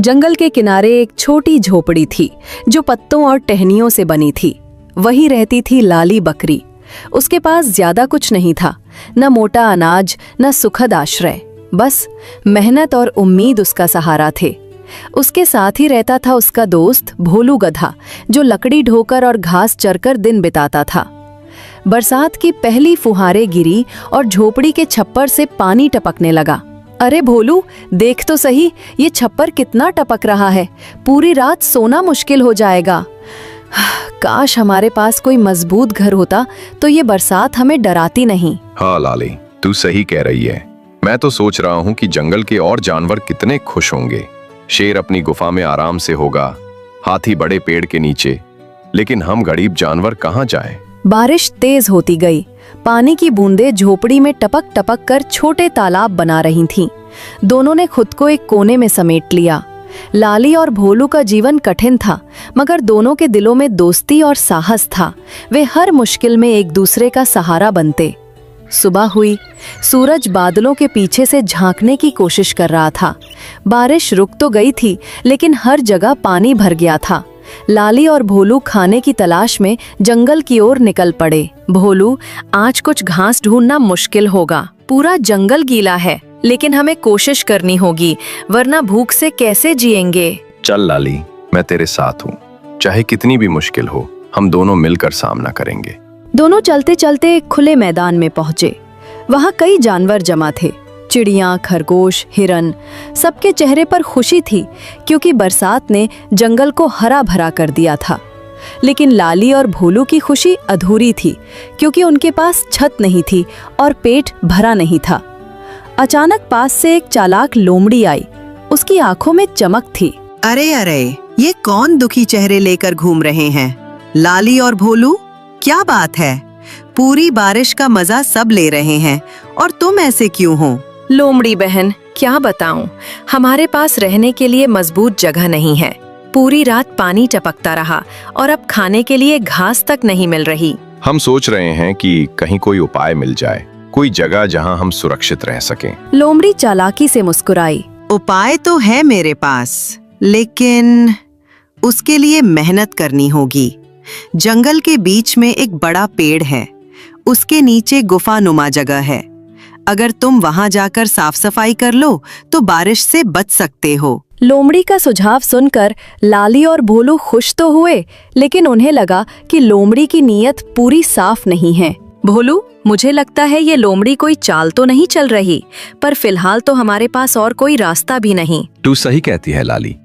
जंगल के किनारे एक छोटी झोपड़ी थी जो पत्तों और टहनियों से बनी थी। वहीं रहती थी लाली बकरी। उसके पास ज्यादा कुछ नहीं था, न मोटा अनाज न सुखद आश्रय, बस मेहनत और उम्मीद उसका सहारा थे। उसके साथ ही रहता था उसका दोस्त भोलू गधा, जो लकड़ी ढोकर और घास चरकर दिन बिताता था। बरसात की पहली फुहारें गिरी और झोपड़ी के छप्पर से पानी टपकने लगा। अरे भोलू, देख तो सही, ये छप्पर कितना टपक रहा है। पूरी रात सोना मुश्किल हो जाएगा। काश हमारे पास कोई मजबूत घर होता तो ये बरसात हमें डराती नहीं। हाँ लाली, तू सही कह रही है। मैं तो सोच रहा हूँ कि जंगल के और जानवर कितने खुश होंगे। शेर अपनी गुफा में आराम से होगा, हाथी बड़े पेड़ के नीचे, लेकिन हम गरीब जानवर कहाँ जाएं? बारिश तेज होती गई। पानी की बूंदें झोपड़ी में टपक टपक कर छोटे तालाब बना रही थीं। दोनों ने खुद को एक कोने में समेट लिया। लाली और भोलू का जीवन कठिन था, मगर दोनों के दिलों में दोस्ती और साहस था। वे हर मुश्किल में एक दूसरे का सहारा बनते। सुबह हुई। सूरज बादलों के पीछे से झांकने की कोशिश कर रहा था। बारिश रुक तो गई थी, लेकिन हर जगह पानी भर गया था। लाली और भोलू खाने की तलाश में जंगल की ओर निकल पड़े। भोलू, आज कुछ घास ढूंढना मुश्किल होगा। पूरा जंगल गीला है, लेकिन हमें कोशिश करनी होगी, वरना भूख से कैसे जिएंगे। चल लाली, मैं तेरे साथ हूँ। चाहे कितनी भी मुश्किल हो, हम दोनों मिलकर सामना करेंगे। दोनों चलते चलते एक खुले मैदान में पहुंचे। वहां कई जानवर जमा थे। चिड़ियां, खरगोश, हिरन, सबके चेहरे पर खुशी थी, क्योंकि बरसात ने जंगल को हरा भरा कर दिया था। लेकिन लाली और भोलू की खुशी अधूरी थी, क्योंकि उनके पास छत नहीं थी और पेट भरा नहीं था। अचानक पास से एक चालाक लोमड़ी आई। उसकी आंखों में चमक थी। अरे अरे, ये कौन दुखी चेहरे लेकर घूम रहे हैं? लाली और भोलू, क्या बात है? पूरी बारिश का मजा सब ले रहे हैं और तुम ऐसे क्यों हो? लोमड़ी बहन, क्या बताऊं, हमारे पास रहने के लिए मजबूत जगह नहीं है। पूरी रात पानी टपकता रहा और अब खाने के लिए घास तक नहीं मिल रही। हम सोच रहे हैं कि कहीं कोई उपाय मिल जाए, कोई जगह जहां हम सुरक्षित रह सकें। लोमड़ी चालाकी से मुस्कुराई। उपाय तो है मेरे पास, लेकिन उसके लिए मेहनत करनी होगी। जंगल के बीच में एक बड़ा पेड़ है, उसके नीचे गुफानुमा जगह है। अगर तुम वहां जाकर साफ सफाई कर लो तो बारिश से बच सकते हो। लोमड़ी का सुझाव सुनकर लाली और भोलू खुश तो हुए, लेकिन उन्हें लगा कि लोमड़ी की नीयत पूरी साफ नहीं है। भोलू, मुझे लगता है ये लोमड़ी कोई चाल तो नहीं चल रही, पर फिलहाल तो हमारे पास और कोई रास्ता भी नहीं। तू सही कहती है लाली,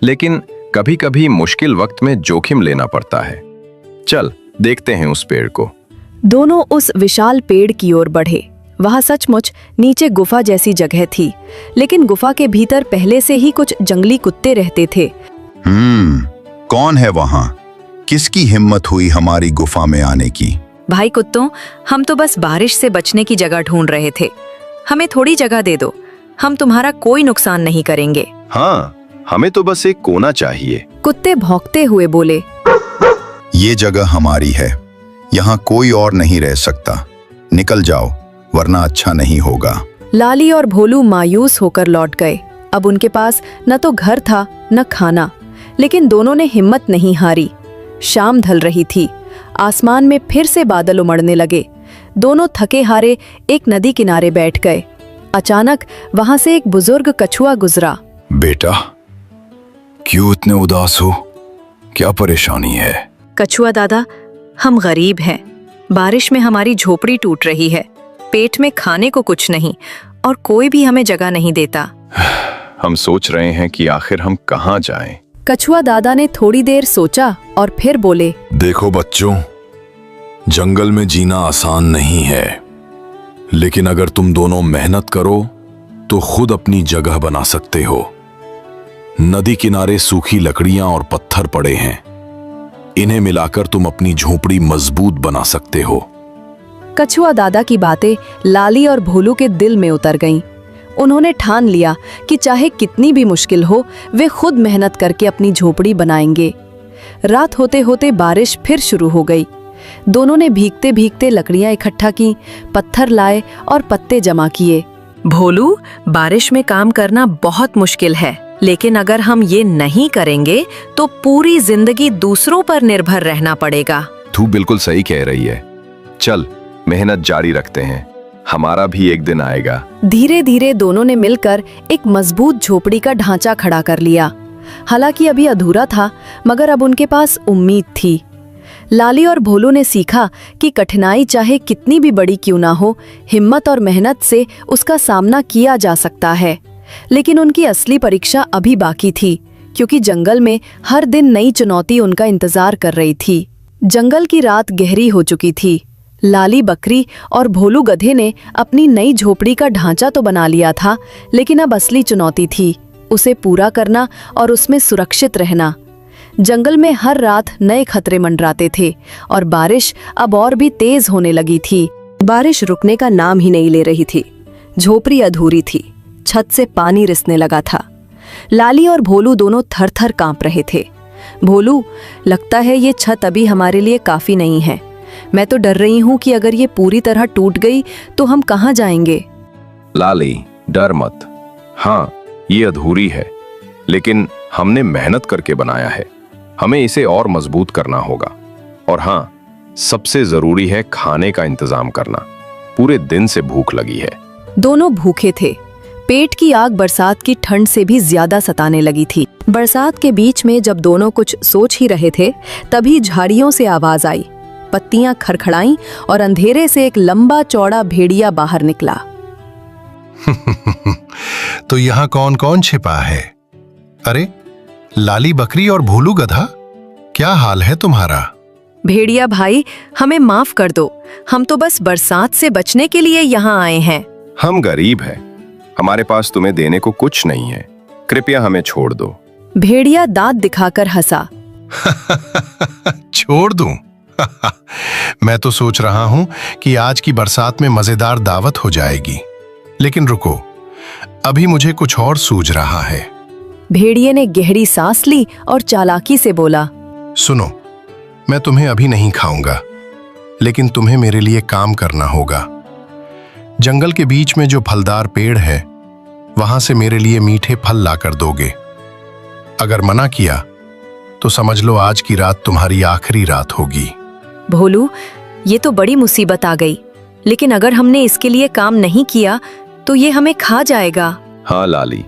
लेकिन कभी कभी मुश्किल वक्त में जोखिम लेना पड़ता है। चल देखते हैं उस पेड़ को। दोनों उस विशाल पेड़ की ओर बढ़े। वहां सचमुच नीचे गुफा जैसी जगह थी, लेकिन गुफा के भीतर पहले से ही कुछ जंगली कुत्ते रहते थे। कौन है वहां? किसकी हिम्मत हुई हमारी गुफा में आने की? भाई कुत्तों, हम तो बस बारिश से बचने की जगह ढूंढ रहे थे। हमें थोड़ी जगह दे दो, हम तुम्हारा कोई नुकसान नहीं करेंगे। हाँ, हमें तो बस एक कोना चाहिए। कुत्ते भौंकते हुए बोले। ये जगह हमारी है, यहाँ कोई और नहीं रह सकता। निकल जाओ, वरना अच्छा नहीं होगा। लाली और भोलू मायूस होकर लौट गए। अब उनके पास न तो घर था न खाना, लेकिन दोनों ने हिम्मत नहीं हारी। शाम ढल रही थी। आसमान में फिर से बादल उमड़ने लगे। दोनों थके हारे एक नदी किनारे बैठ गए। अचानक वहां से एक बुजुर्ग कछुआ गुजरा। बेटा, क्यों इतने उदास हो? क्या परेशानी है? कछुआ दादा, हम गरीब हैं। बारिश में हमारी झोपड़ी टूट रही है। पेट में खाने को कुछ नहीं और कोई भी हमें जगह नहीं देता। हम सोच रहे हैं कि आखिर हम कहाँ जाएं? कछुआ दादा ने थोड़ी देर सोचा और फिर बोले। देखो बच्चों, जंगल में जीना आसान नहीं है, लेकिन अगर तुम दोनों मेहनत करो तो खुद अपनी जगह बना सकते हो। नदी किनारे सूखी लकड़ियां और पत्थर पड़े हैं, इन्हें मिलाकर तुम अपनी झोपड़ी मजबूत बना सकते हो। कछुआ दादा की बातें लाली और भोलू के दिल में उतर गईं। उन्होंने ठान लिया कि चाहे कितनी भी मुश्किल हो, वे खुद मेहनत करके अपनी झोपड़ी बनाएंगे। रात होते होते बारिश फिर शुरू हो गई। दोनों ने भीगते भीगते लकड़ियां इकट्ठा की, पत्थर लाए और पत्ते जमा किए। भोलू, बारिश में काम करना बहुत मुश्किल है। लेकिन अगर हम ये नहीं करेंगे तो पूरी जिंदगी दूसरों पर निर्भर रहना पड़ेगा। तू बिल्कुल सही कह रही है। चल मेहनत जारी रखते हैं, हमारा भी एक दिन आएगा। धीरे धीरे दोनों ने मिलकर एक मजबूत झोपड़ी का ढांचा खड़ा कर लिया। हालांकि अभी अधूरा था, मगर अब उनके पास उम्मीद थी। लाली और भोलू ने सीखा कि कठिनाई चाहे कितनी भी बड़ी क्यों ना हो, हिम्मत और मेहनत से उसका सामना किया जा सकता है। लेकिन उनकी असली परीक्षा अभी बाकी थी, क्योंकि जंगल में हर दिन नई चुनौती उनका इंतजार कर रही थी। जंगल की रात गहरी हो चुकी थी। लाली बकरी और भोलू गधे ने अपनी नई झोपड़ी का ढांचा तो बना लिया था, लेकिन अब असली चुनौती थी उसे पूरा करना और उसमें सुरक्षित रहना। जंगल में हर रात नए खतरे मंडराते थे और बारिश अब और भी तेज होने लगी थी। बारिश रुकने का नाम ही नहीं ले रही थी। झोपड़ी अधूरी थी, छत से पानी रिसने लगा था। लाली और भोलू दोनों थर-थर कांप रहे थे। भोलू, लगता है ये छत अभी हमारे लिए काफी नहीं है। मैं तो डर रही हूँ कि अगर ये पूरी तरह टूट गई तो हम कहाँ जाएंगे। लाली, डर मत। हाँ, ये अधूरी है, लेकिन हमने मेहनत करके बनाया है। हमें इसे और मजबूत करना होगा। और हाँ, सबसे जरूरी है खाने का इंतजाम करना। पूरे दिन से भूख लगी है। दोनों भूखे थे। पेट की आग बरसात की ठंड से भी ज्यादा सताने लगी थी। बरसात के बीच में जब दोनों कुछ सोच ही रहे थे, तभी झाड़ियों से आवाज आई। पत्तियां खड़खड़ाईं और अंधेरे से एक लंबा चौड़ा भेड़िया बाहर निकला। तो यहाँ कौन कौन छिपा है? अरे, लाली बकरी और भोलू गधा, क्या हाल है तुम्हारा? भेड़िया भाई, हमें माफ कर दो। हम तो बस बरसात से बचने के लिए यहाँ आए हैं। हम गरीब हैं, हमारे पास तुम्हें देने को कुछ नहीं है। कृपया हमें छोड़ दो। भेड़िया दांत दिखाकर हंसा। छोड़ दूं? मैं तो सोच रहा हूं कि आज की बरसात में मजेदार दावत हो जाएगी। लेकिन रुको, अभी मुझे कुछ और सूझ रहा है। भेड़िए ने गहरी सांस ली और चालाकी से बोला, सुनो, मैं तुम्हें अभी नहीं खाऊंगा, लेकिन तुम्हें मेरे लिए काम करना होगा। जंगल के बीच में जो फलदार पेड़ है, वहां से मेरे लिए मीठे फल लाकर दोगे। अगर मना किया तो समझ लो आज की रात तुम्हारी आखिरी रात होगी। भोलू, ये तो बड़ी मुसीबत आ गई। लेकिन अगर हमने इसके लिए काम नहीं किया तो ये हमें खा जाएगा। हाँ लाली,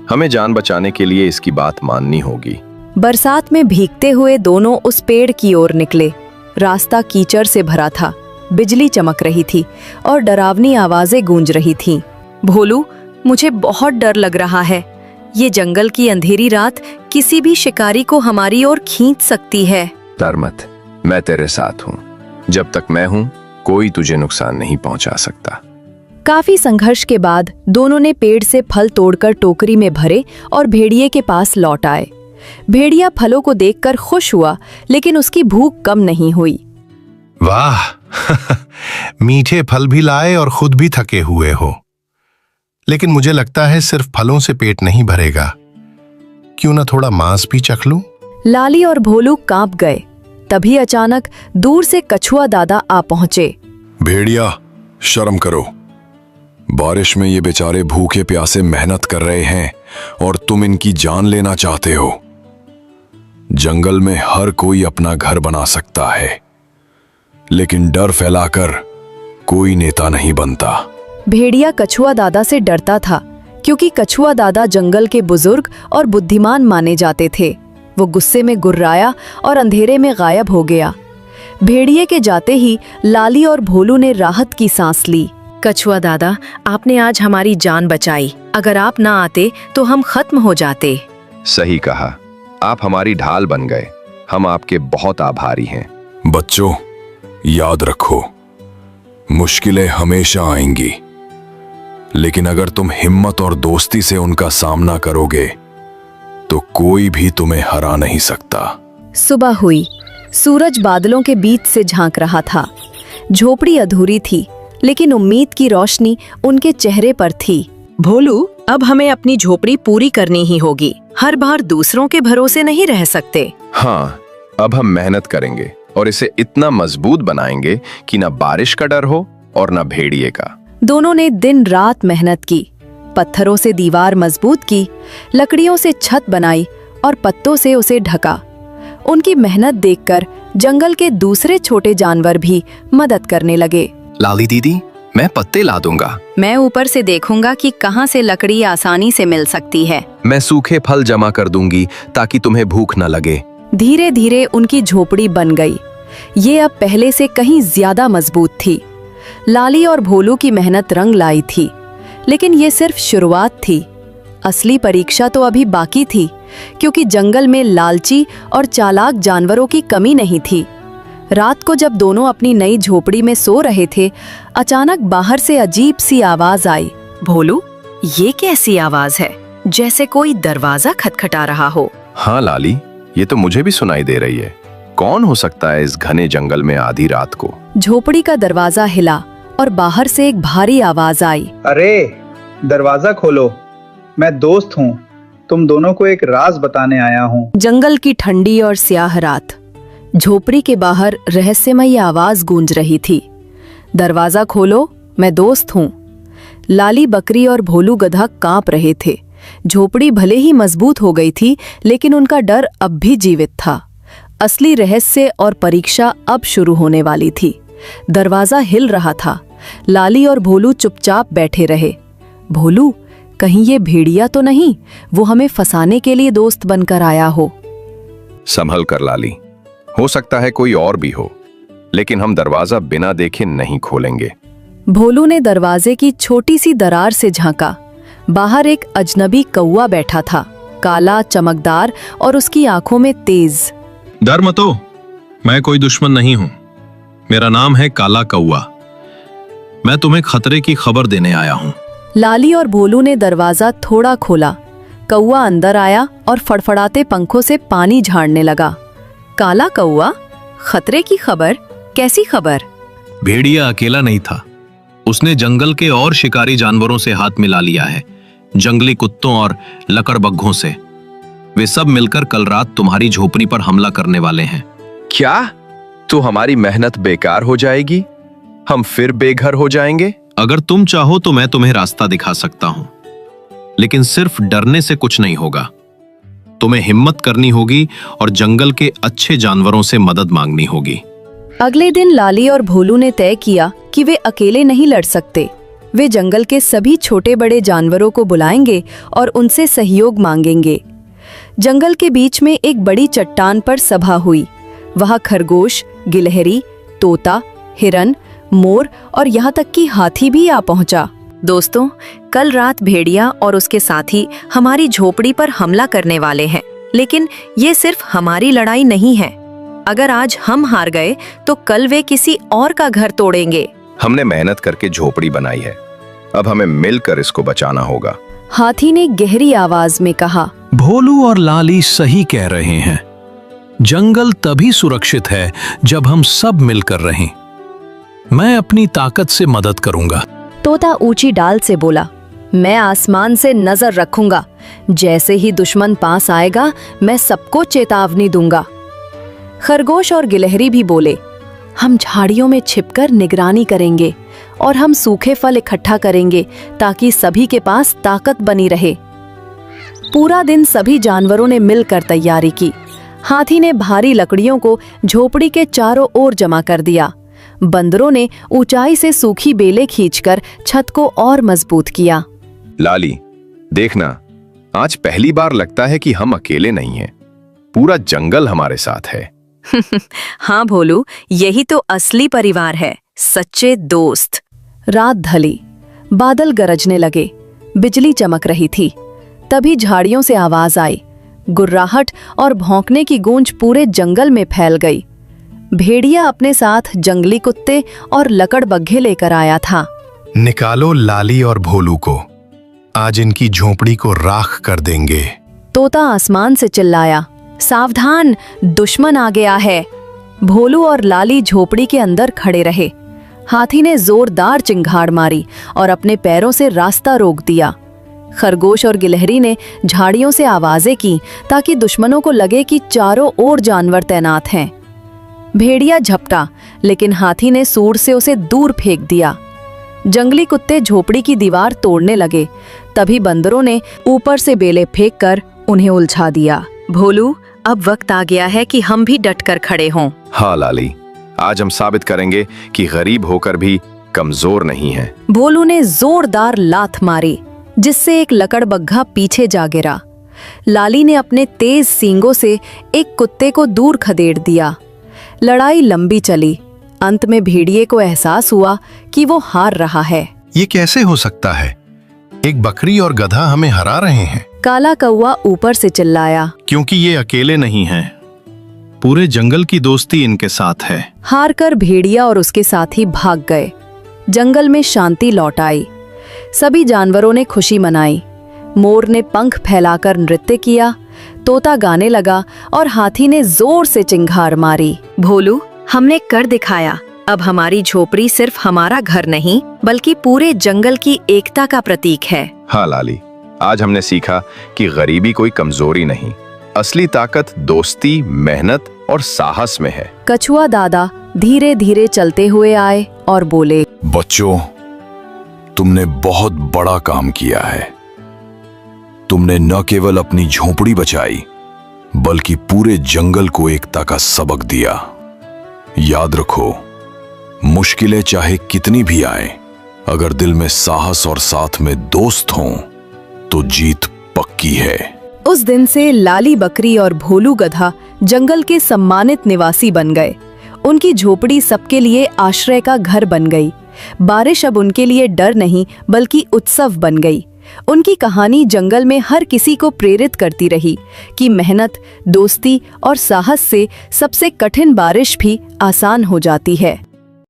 हमें जान बचाने के लिए इसकी बात माननी होगी। बरसात में भीगते हुए दोनों उस पेड़ की ओर निकले। रास्ता कीचड़ से भरा था, बिजली चमक रही थी और डरावनी आवाजें गूंज रही थीं। भोलू, मुझे बहुत डर लग रहा है। ये जंगल की अंधेरी रात किसी भी शिकारी को हमारी ओर खींच सकती है। डर मत, मैं तेरे साथ हूँ। जब तक मैं हूँ, कोई तुझे नुकसान नहीं पहुँचा सकता। काफी संघर्ष के बाद दोनों ने पेड़ से फल तोड़कर टोकरी में भरे और भेड़िए के पास लौट आए। भेड़िया फलों को देखकर खुश हुआ, लेकिन उसकी भूख कम नहीं हुई। वाह, मीठे फल भी लाए और खुद भी थके हुए हो। लेकिन मुझे लगता है सिर्फ फलों से पेट नहीं भरेगा। क्यों ना थोड़ा मांस भी चख लूं? लाली और भोलू कांप गए। तभी अचानक दूर से कछुआ दादा आ पहुंचे। भेड़िया, शर्म करो। बारिश में ये बेचारे भूखे प्यासे मेहनत कर रहे हैं और तुम इनकी जान लेना चाहते हो। जंगल में हर कोई अपना घर बना सकता है, लेकिन डर फैलाकर कोई नेता नहीं बनता। भेड़िया कछुआ दादा से डरता था, क्योंकि कछुआ दादा जंगल के बुजुर्ग और बुद्धिमान माने जाते थे। वो गुस्से में गुर्राया और अंधेरे में गायब हो गया। भेड़िए के जाते ही लाली और भोलू ने राहत की सांस ली। कछुआ दादा, आपने आज हमारी जान बचाई। अगर आप ना आते तो हम खत्म हो जाते। सही कहा, आप हमारी ढाल बन गए। हम आपके बहुत आभारी हैं। बच्चों, याद रखो, मुश्किलें हमेशा आएंगी, लेकिन अगर तुम हिम्मत और दोस्ती से उनका सामना करोगे तो कोई भी तुम्हें हरा नहीं सकता। सुबह हुई। सूरज बादलों के बीच से झांक रहा था। झोपड़ी अधूरी थी, लेकिन उम्मीद की रोशनी उनके चेहरे पर थी। भोलू, अब हमें अपनी झोपड़ी पूरी करनी ही होगी। हर बार दूसरों के भरोसे नहीं रह सकते। हाँ, अब हम मेहनत करेंगे और इसे इतना मजबूत बनाएंगे कि न बारिश का डर हो और न भेड़िए का। दोनों ने दिन रात मेहनत की। पत्थरों से दीवार मजबूत की, लकड़ियों से छत बनाई और पत्तों से उसे ढका। उनकी मेहनत देखकर जंगल के दूसरे छोटे जानवर भी मदद करने लगे। लाली दीदी, मैं पत्ते ला दूंगा। मैं ऊपर से देखूंगा कि कहाँ से लकड़ी आसानी से मिल सकती है। मैं सूखे फल जमा कर दूंगी ताकि तुम्हें भूख न लगे। धीरे धीरे उनकी झोपड़ी बन गई। ये अब पहले से कहीं ज्यादा मजबूत थी। लाली और भोलू की मेहनत रंग लाई थी, लेकिन ये सिर्फ शुरुआत थी। असली परीक्षा तो अभी बाकी थी, क्योंकि जंगल में लालची और चालाक जानवरों की कमी नहीं थी। रात को जब दोनों अपनी नई झोपड़ी में सो रहे थे, अचानक बाहर से अजीब सी आवाज आई। भोलू, ये कैसी आवाज है? जैसे कोई दरवाजा खटखटा रहा हो। हाँ लाली, ये तो मुझे भी सुनाई दे रही है। कौन हो सकता है इस घने जंगल में आधी रात को? झोपड़ी का दरवाजा हिला और बाहर से एक भारी आवाज आई। अरे दरवाजा खोलो, मैं दोस्त हूँ, तुम दोनों को एक राज बताने आया हूँ। जंगल की ठंडी और स्याह रात, झोपड़ी के बाहर रहस्यमयी आवाज गूंज रही थी। दरवाजा खोलो, मैं दोस्त हूँ। लाली बकरी और भोलू गधा कांप रहे थे। झोपड़ी भले ही मजबूत हो गई थी, लेकिन उनका डर अब भी जीवित था। असली रहस्य और परीक्षा अब शुरू होने वाली थी। दरवाजा हिल रहा था। लाली और भोलू चुपचाप बैठे रहे। भोलू, कहीं ये भेड़िया तो नहीं, वो हमें फंसाने के लिए दोस्त बनकर आया हो। संभल कर लाली, हो सकता है कोई और भी हो, लेकिन हम दरवाजा बिना देखे नहीं खोलेंगे। भोलू ने दरवाजे की छोटी सी दरार से झांका। बाहर एक अजनबी कौवा बैठा था, काला, चमकदार और उसकी आंखों में तेज। डर मत हो, मैं कोई दुश्मन नहीं हूं। मेरा नाम है काला कौवा। मैं तुम्हें खतरे की खबर देने आया हूं। लाली और भोलू ने दरवाजा थोड़ा खोला। कौवा अंदर आया और फड़फड़ाते पंखों से पानी झाड़ने लगा। काला कौवा, खतरे की खबर? कैसी खबर? भेड़िया अकेला नहीं था, उसने जंगल के और शिकारी जानवरों से हाथ मिला लिया है, जंगली कुत्तों और लकड़बग्घों से। वे सब मिलकर कल रात तुम्हारी झोपड़ी पर हमला करने वाले हैं। क्या? तो हमारी मेहनत बेकार हो जाएगी? हम फिर बेघर हो जाएंगे? अगर तुम चाहो तो मैं तुम्हें रास्ता दिखा सकता हूं, लेकिन सिर्फ डरने से कुछ नहीं होगा। तुम्हें हिम्मत करनी होगी और जंगल के अच्छे जानवरों से मदद मांगनी होगी। अगले दिन लाली और भोलू ने तय किया कि वे अकेले नहीं लड़ सकते। वे जंगल के सभी छोटे बड़े जानवरों को बुलाएंगे और उनसे सहयोग मांगेंगे। जंगल के बीच में एक बड़ी चट्टान पर सभा हुई। वहां खरगोश, गिलहरी, तोता, हिरन, मोर और यहाँ तक कि हाथी भी आ पहुंचा। दोस्तों, कल रात भेड़िया और उसके साथी हमारी झोपड़ी पर हमला करने वाले हैं, लेकिन ये सिर्फ हमारी लड़ाई नहीं है। अगर आज हम हार गए तो कल वे किसी और का घर तोड़ेंगे। हमने मेहनत करके झोपड़ी बनाई है, अब हमें मिलकर इसको बचाना होगा। हाथी ने गहरी आवाज में कहा। भोलू और लाली सही कह रहे हैं। जंगल तभी सुरक्षित है जब हम सब मिलकर रहें। मैं अपनी ताकत से मदद करूंगा। तोता ऊंची डाल से बोला, मैं आसमान से नजर रखूंगा। जैसे ही दुश्मन पास आएगा, मैं सबको चेतावनी दूंगा। खरगोश और गिलहरी भी बोले, हम झाड़ियों में छिपकर निगरानी करेंगे और हम सूखे फल इकट्ठा करेंगे ताकि सभी के पास ताकत बनी रहे। पूरा दिन सभी जानवरों ने मिलकर तैयारी की। हाथी ने भारी लकड़ियों को झोपड़ी के चारों ओर जमा कर दिया। बंदरों ने ऊंचाई से सूखी बेलें खींचकर छत को और मजबूत किया। लाली, देखना, आज पहली बार लगता है कि हम अकेले नहीं हैं। पूरा जंगल हमारे साथ है। हाँ भोलू, यही तो असली परिवार है, सच्चे दोस्त। रात ढली, बादल गरजने लगे, बिजली चमक रही थी। तभी झाड़ियों से आवाज आई। गुर्राहट और भौंकने की गूंज पूरे जंगल में फैल गई। भेड़िया अपने साथ जंगली कुत्ते और लकड़बग्घे लेकर आया था। निकालो लाली और भोलू को, आज इनकी झोपड़ी को राख कर देंगे। तोता आसमान से चिल्लाया, सावधान, दुश्मन आ गया है। भोलू और लाली झोपड़ी के अंदर खड़े रहे। हाथी ने जोरदार चिंगाड़ मारी और अपने पैरों से रास्ता रोक दिया। खरगोश और गिलहरी ने झाड़ियों से आवाजें की ताकि दुश्मनों को लगे कि चारों ओर जानवर तैनात हैं। भेड़िया झपटा, लेकिन हाथी ने सूंड से उसे दूर फेंक दिया। जंगली कुत्ते झोपड़ी की दीवार तोड़ने लगे, तभी बंदरों ने ऊपर से बेले फेंक कर उन्हें उलझा दिया। भोलू, अब वक्त आ गया है कि हम भी डटकर खड़े हों। हाँ लाली, आज हम साबित करेंगे कि गरीब होकर भी कमजोर नहीं है। भोलू ने जोरदार लात मारी, जिससे एक लकड़बग्घा पीछे जा गिरा। लाली ने अपने तेज सींगों से एक कुत्ते को दूर खदेड़ दिया। लड़ाई लंबी चली। अंत में भेड़िए को एहसास हुआ कि वो हार रहा है। ये कैसे हो सकता है? एक बकरी और गधा हमें हरा रहे हैं। काला कौवा ऊपर से चिल्लाया। क्योंकि ये अकेले नहीं हैं, पूरे जंगल की दोस्ती इनके साथ है। हारकर भेड़िया और उसके साथी भाग गए। जंगल में शांति लौट आई। सभी जानवरों ने खुशी मनाई। मोर ने पंख फैलाकर नृत्य किया, तोता गाने लगा और हाथी ने जोर से चिंगार मारी। भोलू, हमने कर दिखाया। अब हमारी झोपड़ी सिर्फ हमारा घर नहीं, बल्कि पूरे जंगल की एकता का प्रतीक है। हाँ लाली, आज हमने सीखा कि गरीबी कोई कमजोरी नहीं, असली ताकत दोस्ती, मेहनत और साहस में है। कछुआ दादा धीरे धीरे चलते हुए आए और बोले, बच्चों, तुमने बहुत बड़ा काम किया है। तुमने न केवल अपनी झोपड़ी बचाई, बल्कि पूरे जंगल को एकता का सबक दिया। याद रखो, मुश्किलें चाहे कितनी भी आए, अगर दिल में साहस और साथ में दोस्त हों, तो जीत पक्की है। उस दिन से लाली बकरी और भोलू गधा जंगल के सम्मानित निवासी बन गए। उनकी झोपड़ी सबके लिए आश्रय का घर बन गई। बारिश अब उनके लिए डर नहीं, बल्कि उत्सव बन गई। उनकी कहानी जंगल में हर किसी को प्रेरित करती रही कि मेहनत, दोस्ती और साहस से सबसे कठिन बारिश भी आसान हो जाती है।